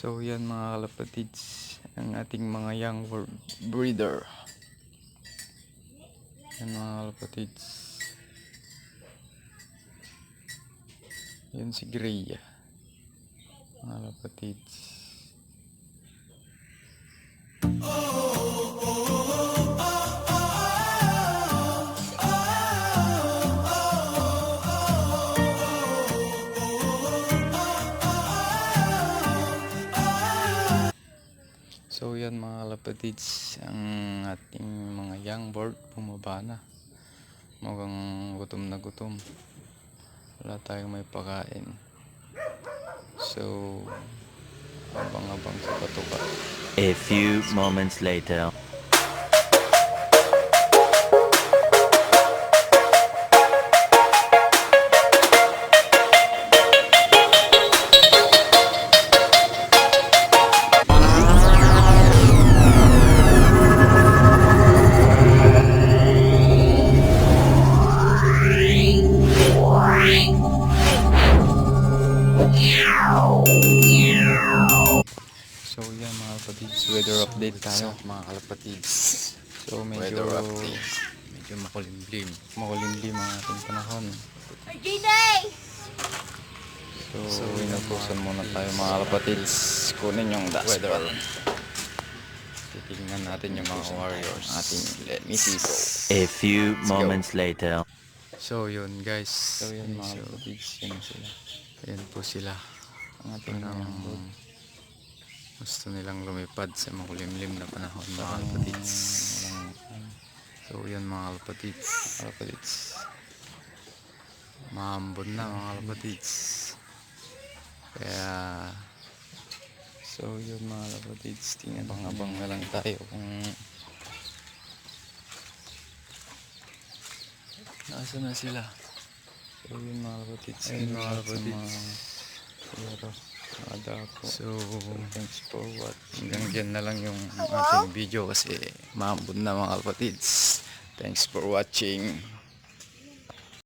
So yan mga kalapatids, ang ating mga young breeder. Yan mga kalapatids. Yan si Gray. Mga kalapatids. So yan mga kalapatids, ang ating mga young bird bumaba na. Mukhang gutom na gutom. Wala tayong may pakain. So abang-abang sa patuka. A few moments later. So yan mga kalapatids, weather update tayo mga kalapatids. So medyo makulimlim ang ating panahon. So inutusan muna tayo mga kalapatids, kunin yung dashbell. Titingnan natin yung mga warriors, ating misiko. A few moments later. So yun guys, so yun mga kalapatids, yun sila. Ayan po sila, ang ating gusto nilang lumipad sa makulimlim na panahon mga kalapatids. So yan mga kalapatids, maambon na mga kalapatids. Kaya so yun mga kalapatids, abang-abang na lang tayo kung nasa na sila. So yun mga kalapatids, so thanks for watching. Hanggang dyan na lang yung ating video kasi maambon na mga kalapatids. Thanks for watching.